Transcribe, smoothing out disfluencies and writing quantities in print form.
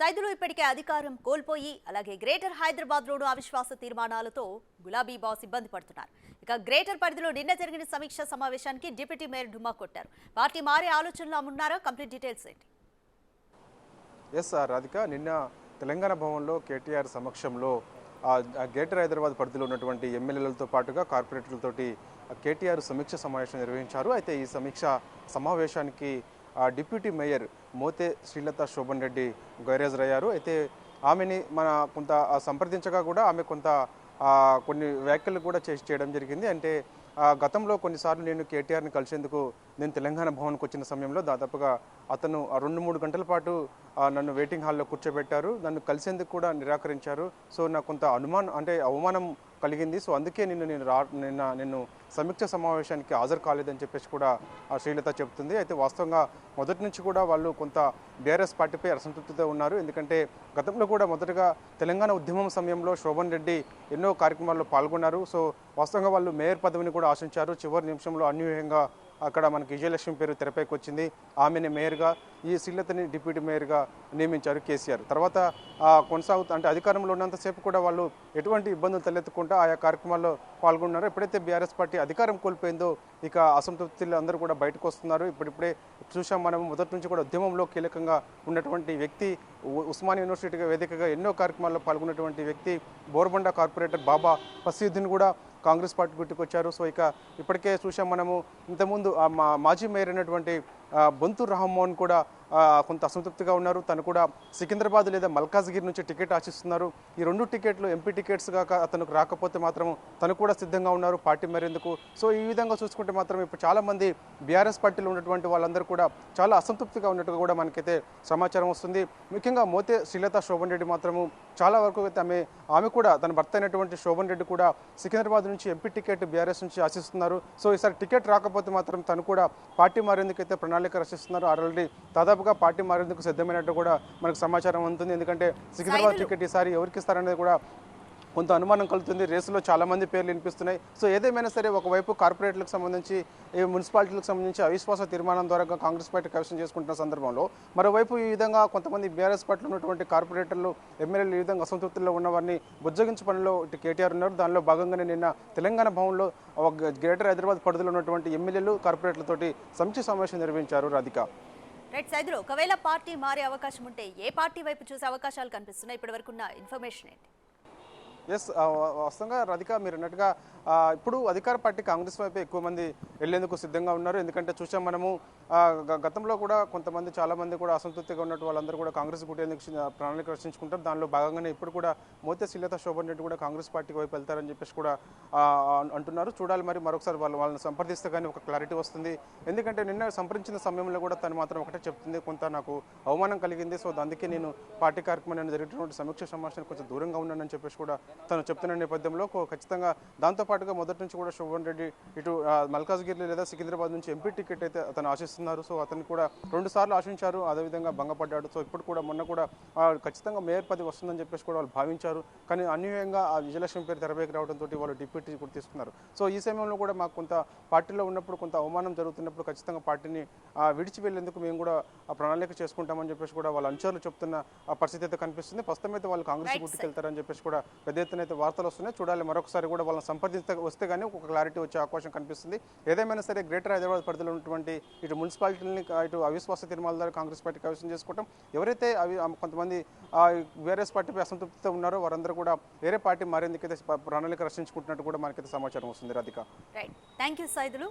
సైదులు ఇప్పటికే అధికారం కోల్పోయి అలాగే గ్రేటర్ హైదరాబాద్ రోడ్డు అవిశ్వాస తీర్మానాలతో గులాబీ బాస్ ఇబ్బంది పడుతున్నారు. ఇక గ్రేటర్ పరిధిలో నిన్న జరిగిన సమీక్ష సమావేశానికి డిప్యూటీ మేయర్ డుమ్మా కొట్టారు. పార్టీ మారే ఆలోచనలో ఉన్నారా? కంప్లీట్ డీటెయిల్స్ ఏంటి? రాధిక, నిన్న తెలంగాణ భవన్లో కేటీఆర్ సమక్షంలో గ్రేటర్ హైదరాబాద్ పరిధిలో ఉన్నటువంటి ఎమ్మెల్యేలతో పాటుగా కార్పొరేటర్లతోటి కేటీఆర్ సమీక్ష సమావేశం నిర్వహించారు. అయితే ఈ సమీక్ష సమావేశానికి డిప్యూటీ మేయర్ మోతే శ్రీలత శోభన్ రెడ్డి గైర్హాజరయ్యారు. అయితే ఆమెని కొంత సంప్రదించగా కూడా ఆమె కొన్ని వ్యాఖ్యలు కూడా చేయడం జరిగింది. అంటే గతంలో కొన్నిసార్లు నేను కేటీఆర్ని కలిసేందుకు నేను తెలంగాణ భవన్కి వచ్చిన సమయంలో దాదాపుగా అతను 2-3 గంటల పాటు నన్ను వెయిటింగ్ హాల్లో కూర్చోబెట్టారు. నన్ను కలిసేందుకు కూడా నిరాకరించారు. సో నాకు కొంత అవమానం కలిగింది. సో అందుకే నిన్ను సమీక్ష సమావేశానికి హాజరు కాలేదని చెప్పేసి కూడా శ్రీలత చెబుతుంది. అయితే వాస్తవంగా మొదటి నుంచి కూడా వాళ్ళు కొంత బీఆర్ఎస్ పార్టీపై అసంతృప్తితో ఉన్నారు. ఎందుకంటే గతంలో కూడా మొదటగా తెలంగాణ ఉద్యమం సమయంలో శోభన్ రెడ్డి ఎన్నో కార్యక్రమాల్లో పాల్గొన్నారు. సో వాస్తవంగా వాళ్ళు మేయర్ పదవిని కూడా ఆశించారు. చివరి నిమిషంలో అన్యూహంగా అక్కడ మనకి విజయలక్ష్మి పేరు తెరపైకి వచ్చింది. ఆమెని మేయర్గా, ఈ శ్రీలతని డిప్యూటీ మేయర్గా నియమించారు కేసీఆర్. తర్వాత అంటే అధికారంలో ఉన్నంతసేపు కూడా వాళ్ళు ఎటువంటి ఇబ్బందులు తలెత్తుకుంటూ ఆయా కార్యక్రమాల్లో పాల్గొన్నారు. ఎప్పుడైతే బీఆర్ఎస్ పార్టీ అధికారం కోల్పోయిందో ఇక అసంతృప్తులు అందరూ కూడా బయటకు వస్తున్నారు. ఇప్పుడిప్పుడే చూసాం మనం, మొదటి నుంచి కూడా ఉద్యమంలో కీలకంగా ఉన్నటువంటి వ్యక్తి, ఉస్మానియా యూనివర్సిటీ వేదికగా ఎన్నో కార్యక్రమాల్లో పాల్గొన్నటువంటి వ్యక్తి, బోర్బండ కార్పొరేటర్ బాబా ఫసీయుద్దీన్ కూడా కాంగ్రెస్ పార్టీ గుర్తుకొచ్చారు. సో ఇక ఇప్పటికే చూసాం మనము, ఇంతకుముందు మాజీ మేయర్ అయినటువంటి బొంతు రహమ్మోహన్ కూడా కొంత అసంతృప్తిగా ఉన్నారు. తను కూడా సికింద్రాబాద్ లేదా మల్కాజ్గిరి నుంచి టికెట్ ఆశిస్తున్నారు. ఈ 2 టికెట్లు ఎంపీ టికెట్స్ కాక అతనికి రాకపోతే మాత్రం తను కూడా సిద్ధంగా ఉన్నారు పార్టీ మేరేందుకు. సో ఈ విధంగా చూసుకుంటే మాత్రం ఇప్పుడు చాలామంది బీఆర్ఎస్ పార్టీలో ఉన్నటువంటి వాళ్ళందరూ కూడా చాలా అసంతృప్తిగా ఉన్నట్టుగా కూడా మనకైతే సమాచారం వస్తుంది. ముఖ్యంగా మోతే శ్రీలత శోభన్ రెడ్డి మాత్రము చాలా వరకు అయితే ఆమె కూడా తన భర్త అయినటువంటి శోభన్ రెడ్డి కూడా సికింద్రాబాద్ నుంచి ఎంపీ టికెట్ బీఆర్ఎస్ నుంచి ఆశిస్తున్నారు. సో ఈసారి టికెట్ రాకపోతే మాత్రం తను కూడా పార్టీ మారేందుకైతే ప్రణాళిక రచిస్తున్నారు. ఆల్రెడీ దాదాపుగా పార్టీ మారేందుకు సిద్ధమైనట్టు కూడా మనకు సమాచారం ఉంటుంది. ఎందుకంటే సికింద్రాబాద్ టికెట్ ఈసారి ఎవరికి ఇస్తారనేది కూడా కొంత అనుమానం కలుగుతుంది. రేసులో చాలామంది పేర్లు వినిపిస్తున్నాయి. సో ఏదేమైనా సరే ఒకవైపు కార్పొరేట్లకు సంబంధించి, మున్సిపాలిటీలకు సంబంధించి అవిశ్వాస తీర్మానం ద్వారా కాంగ్రెస్ పార్టీ కైవసం చేసుకుంటున్న సందర్భంలో మరోవైపు ఈ విధంగా కొంతమంది బీఆర్ఎస్ పార్టీలో ఉన్నటువంటి కార్పొరేటర్లు, ఎమ్మెల్యేలు ఈ విధంగా అసంతృప్తిలో ఉన్నవారిని బుజ్జగించే పనిలో కేటీఆర్ ఉన్నారు. దానిలో భాగంగానే నిన్న తెలంగాణ భవన్లో గ్రేటర్ హైదరాబాద్ పరిధిలో ఉన్నటువంటి ఎమ్మెల్యేలు, కార్పొరేటర్లతోటి సమీక్ష సమావేశం నిర్వహించారు. రాధిక, సైదులు, ఒకవేళ పార్టీ మారే అవకాశం ఉంటే ఏ పార్టీ వైపు చూసే అవకాశాలు కనిపిస్తున్నాయి? ఇప్పటి వరకు ఉన్న ఇన్ఫర్మేషన్ ఏంటి? వాస్తవంగా రాధిక, మీరు అన్నట్టుగా ఇప్పుడు అధికార పార్టీ కాంగ్రెస్ వైపు ఎక్కువ మంది వెళ్లేందుకు సిద్ధంగా ఉన్నారు. ఎందుకంటే చూసాం మనము గతంలో కూడా కొంతమంది చాలామంది కూడా అసంతృప్తిగా ఉన్నట్టు వాళ్ళందరూ కూడా కాంగ్రెస్ గుట్టేందుకు ప్రణాళిక రచించుకుంటారు. దానిలో భాగంగానే ఇప్పుడు కూడా మోతే శ్రీలత శోభన్ రెడ్డి కూడా కాంగ్రెస్ పార్టీ వైపు వెళ్తారని చెప్పేసి కూడా అంటున్నారు. చూడాలి మరి, మరొకసారి వాళ్ళని సంప్రదిస్తే కానీ ఒక క్లారిటీ వస్తుంది. ఎందుకంటే నిన్న సంప్రదించిన సమయంలో కూడా తను మాత్రం ఒకటే చెప్తుంది, కొంత నాకు అవమానం కలిగింది. సో అందుకే నేను పార్టీ కార్యక్రమం జరిగినటువంటి సమీక్ష సమావేశానికి కొంచెం దూరంగా ఉన్నానని చెప్పేసి కూడా తను చెప్తున్న నేపథ్యంలో ఖచ్చితంగా దాంతోపాటుగా మొదటి నుంచి కూడా శోభన్ రెడ్డి ఇటు మల్కాజ్గిరి లేదా సికింద్రాబాద్ నుంచి ఎంపీ టికెట్ అయితే అతను ఆశిస్తున్నారు. సో అతను కూడా 2 సార్లు ఆశించారు, అదేవిధంగా భంగపడ్డాడు. సో ఇప్పుడు కూడా మొన్న కూడా ఖచ్చితంగా మేయర్ పదవి వస్తుందని చెప్పేసి కూడా వాళ్ళు భావించారు. కానీ అన్యూయంగా ఆ విజయలక్ష్మి పేరు తెరపైకి రావడంతో వాళ్ళు డిప్యూటీ కూడా తీసుకున్నారు. సో ఈ సమయంలో కూడా మాకు కొంత పార్టీలో ఉన్నప్పుడు కొంత అవమానం జరుగుతున్నప్పుడు ఖచ్చితంగా పార్టీని విడిచి వెళ్లేందుకు మేము కూడా ప్రణాళిక చేసుకుంటామని చెప్పేసి కూడా వాళ్ళ అనుచరులు చెప్తున్న పరిస్థితి అయితే కనిపిస్తుంది. ప్రస్తుతం అయితే వాళ్ళు కాంగ్రెస్ గుర్తుకు వెళ్తారని చెప్పేసి కూడా పెద్ద ఎత్తున అయితే వార్తలు వస్తున్నాయి. చూడాలి, మరొకసారి కూడా వాళ్ళని వస్తే కానీ ఒక క్లారిటీ వచ్చే అవకాశం కనిపిస్తుంది. ఏదేమైనా సరే గ్రేటర్ హైదరాబాద్ పరిధిలో ఉన్నటువంటి ఇటు మున్సిపాలిటీని ఇటు అవిశ్వాస తీర్మానాల ద్వారా కాంగ్రెస్ పార్టీ కైవసం చేసుకోవడం, ఎవరైతే కొంతమంది బీఆర్ఎస్ పార్టీపై అసంతృప్తితో ఉన్నారో వారందరూ కూడా వేరే పార్టీ మారేందుకైతే ప్రణాళిక రచించుకుంటున్నట్టు కూడా మనకైతే సమాచారం వస్తుంది. Radhika, thank you Saidulu.